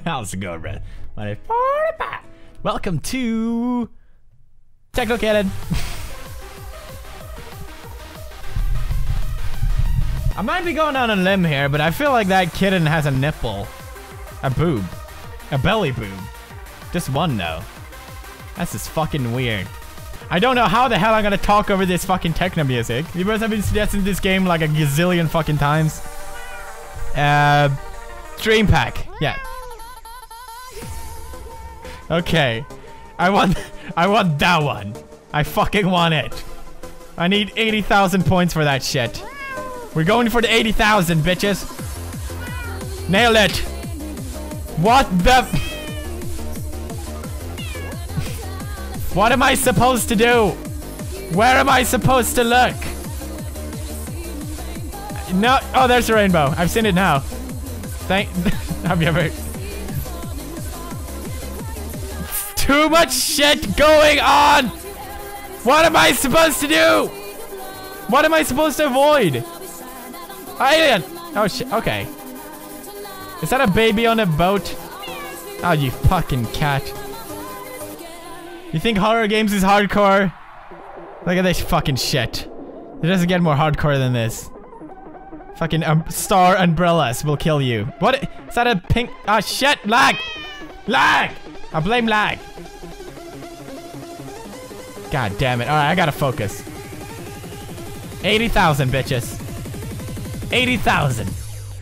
How's it going, Brett? My name is Welcome to Techno Kitten. I might be going on a limb here, but I feel like that kitten has a nipple. A boob. A belly boob. Just one, though. That's just fucking weird. I don't know how the hell I'm gonna talk over this fucking techno music. You guys have been suggesting this game like a gazillion fucking times. Dream pack. Yeah. Okay. I want that one. I fucking want it. I need 80,000 points for that shit. We're going for the 80,000, bitches. Nail it. What the... What am I supposed to do? Where am I supposed to look? No. Oh, there's the rainbow. I've seen it now. Have you ever... Too much shit going on. What am I supposed to do? What am I supposed to avoid? Alien. Oh shit. Okay. Is that a baby on a boat? Oh, you fucking cat. You think horror games is hardcore? Look at this fucking shit. It doesn't get more hardcore than this. Fucking star umbrellas will kill you. What? Is that a pink? Ah, shit! Lag! Lag! I blame lag. God damn it. Alright, I gotta focus. 80,000, bitches. 80,000.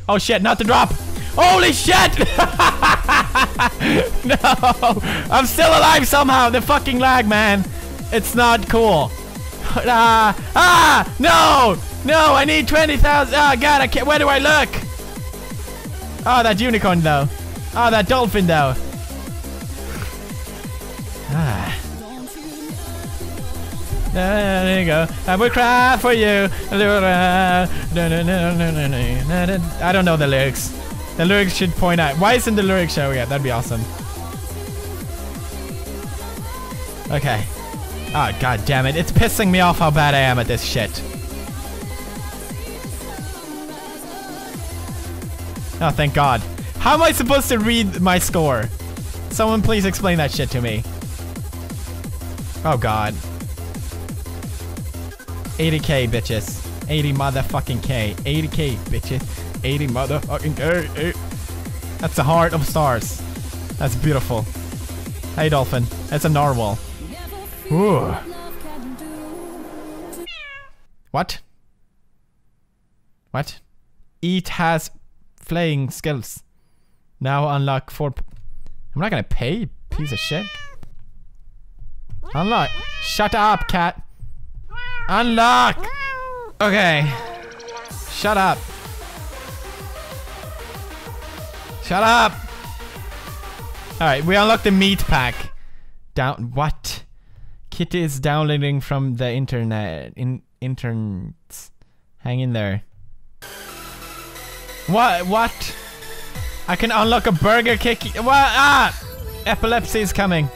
Oh shit, not the drop. Holy shit! No! I'm still alive somehow. The fucking lag, man. It's not cool. No! No, I need 20,000. Oh god, I can't. Where do I look? Oh, that unicorn though. Oh, that dolphin though. There you go. I will cry for you. I don't know the lyrics. The lyrics should point out. Why isn't the lyrics showing up? That'd be awesome. Okay. Oh, god damn it. It's pissing me off how bad I am at this shit. Oh, thank god. How am I supposed to read my score? Someone please explain that shit to me. Oh god. 80k, bitches. 80 motherfucking K. 80k, bitches. 80 motherfucking K. That's the heart of stars. That's beautiful. Hey, dolphin. That's a narwhal. Ooh. What? What? Eat has flying skills. Now unlock 4... I'm not gonna pay, piece of shit. Unlock. Shut up, cat. Unlock! Okay. Shut up. Shut up! Alright, we unlocked the meat pack. What? Kitty is downloading from the internet. Internets. Hang in there. What? I can unlock a burger kick. What? Ah! Epilepsy is coming.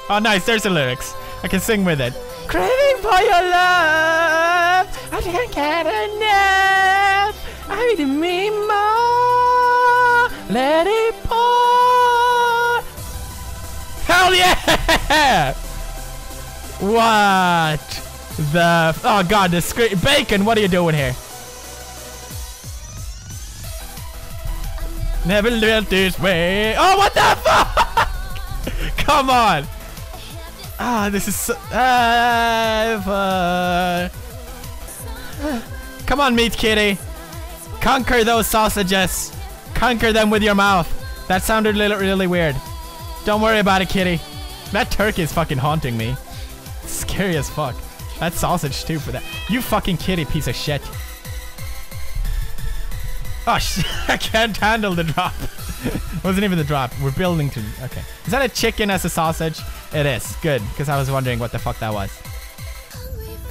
Oh, nice. There's the lyrics. I can sing with it. Craving for your love, I can't get enough. I need me more. Let it pour. Hell yeah! What the? Oh god, the screen. Bacon, what are you doing here? Never lived this way. Oh, what the fuck? Come on. Ah, this is so... Come on, meat kitty. Conquer those sausages. Conquer them with your mouth. That sounded really weird. Don't worry about it, kitty. That turkey is fucking haunting me. Scary as fuck. That sausage too for that. You fucking kitty piece of shit. Oh shit, I can't handle the drop. Wasn't even the drop. We're building to... Okay. Is that a chicken as a sausage? It is. Good, because I was wondering what the fuck that was.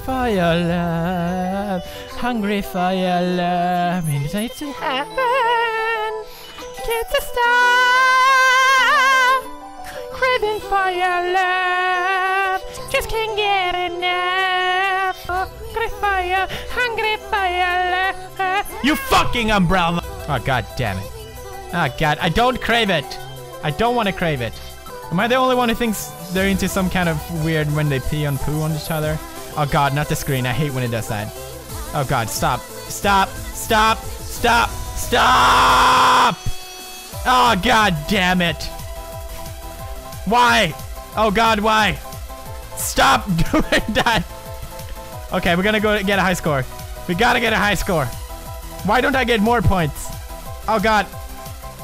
For your love. Hungry for your love. It's to happen. Get the star. Craving for your love. Just can't get enough. Hungry for your love. You fucking umbrella. Oh, god damn it. Oh god, I don't crave it. I don't want to crave it. Am I the only one who thinks they're into some kind of weird when they pee on poo on each other? Oh god, not the screen. I hate when it does that. Oh god, stop. Stop. Stop. Stop. Stop! Oh god damn it. Why? Oh god, why? Stop doing that. Okay, we're gonna go get a high score. We gotta get a high score. Why don't I get more points? Oh god.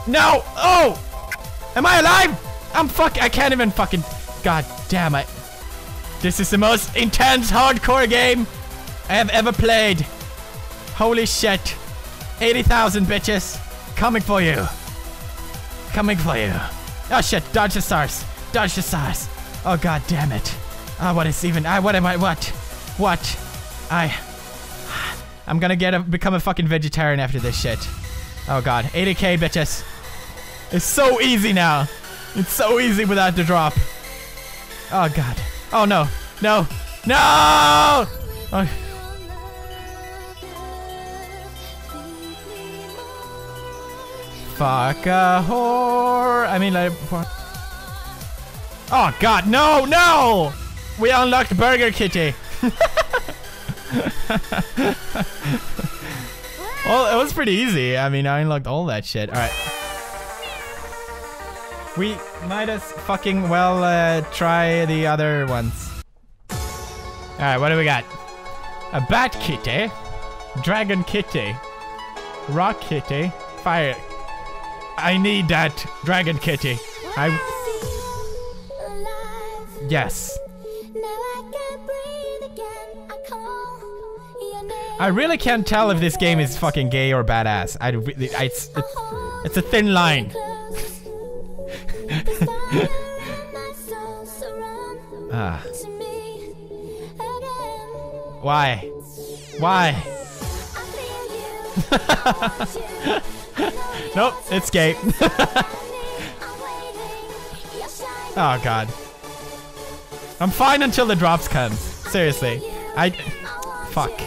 No! Oh! Am I alive? I can't even fucking... God damn it. This is the most intense hardcore game I have ever played. Holy shit. 80,000 bitches. Coming for you. Coming for you. Oh shit, dodge the stars. Dodge the stars. Oh god damn it. Oh, what is even... what am I... What? I'm gonna become a fucking vegetarian after this shit. Oh god, 80k bitches. It's so easy now. It's so easy without the drop. Oh god. Oh no. No. No! Oh. Fuck a whore. I mean like... Oh god, no, no! We unlocked Burger Kitty. Well, it was pretty easy. I mean, I unlocked all that shit. Alright. We might as fucking well try the other ones. Alright, what do we got? A Bat Kitty, Dragon Kitty, Rock Kitty, Fire. I need that Dragon Kitty. Yes. I really can't tell if this game is fucking gay or badass. It's a thin line. Why? Why? Nope, it's gay. Oh god. I'm fine until the drops comes. Seriously. Fuck.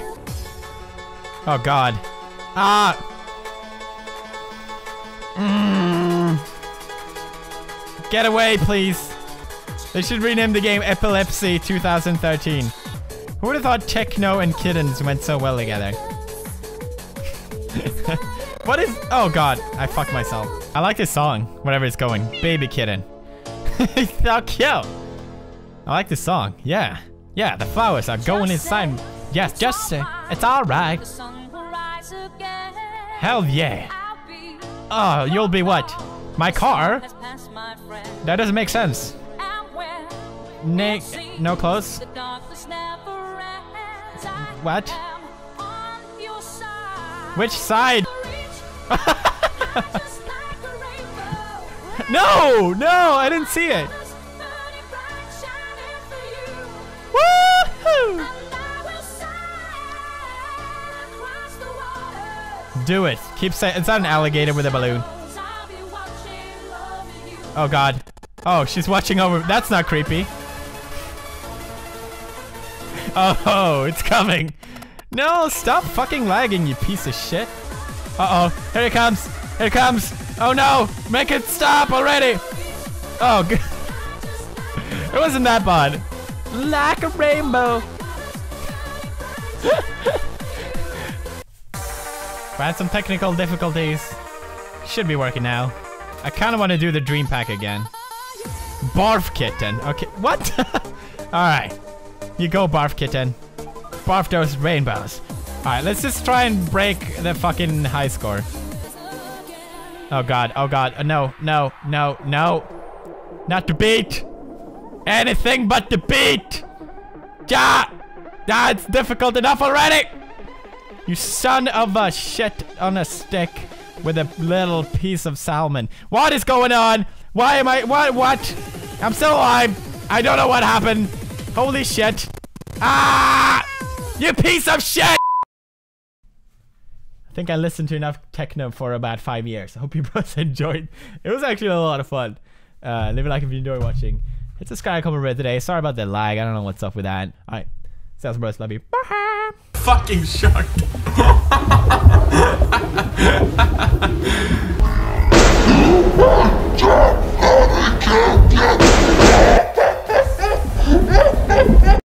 Oh god. Get away, please. They should rename the game Epilepsy 2013. Who would have thought Techno and Kittens went so well together? What is... Oh god, I fucked myself. I like this song, whatever it's going. Baby Kitten. It's so cute. I like this song, yeah. Yeah, the flowers are going inside. Yes, just say, it's alright. Hell yeah. Oh, you'll be what? My car? That doesn't make sense. No clothes? What? Which side? No! No! I didn't see it! Woohoo! Do it. Keep saying it's not an alligator with a balloon. Oh god. Oh, she's watching over. That's not creepy. Oh, it's coming. No, stop fucking lagging, you piece of shit. Uh-oh. Here it comes. Here it comes. Oh no. Make it stop already. Oh, good. It wasn't that bad. Like a rainbow. We had some technical difficulties. Should be working now. I kind of want to do the dream pack again. Barf Kitten. Okay. What? Alright. You go, Barf Kitten. Barf those rainbows. Alright, let's just try and break the fucking high score. Oh god. Oh god. No. No. No. No. Not the beat. Anything but the beat. Ja. Ah, it's difficult enough already. You son of a shit on a stick with a little piece of salmon. What is going on? Why am I... What? I'm still alive. I don't know what happened. Holy shit. Ah! You piece of shit! I think I listened to enough techno for about 5 years. I hope you both enjoyed. It was actually a lot of fun. Leave a like if you enjoy watching. Hit subscribe, comment, rate today. Sorry about the lag. I don't know what's up with that. Alright. Sales bros, love you. Bye. Fucking shark.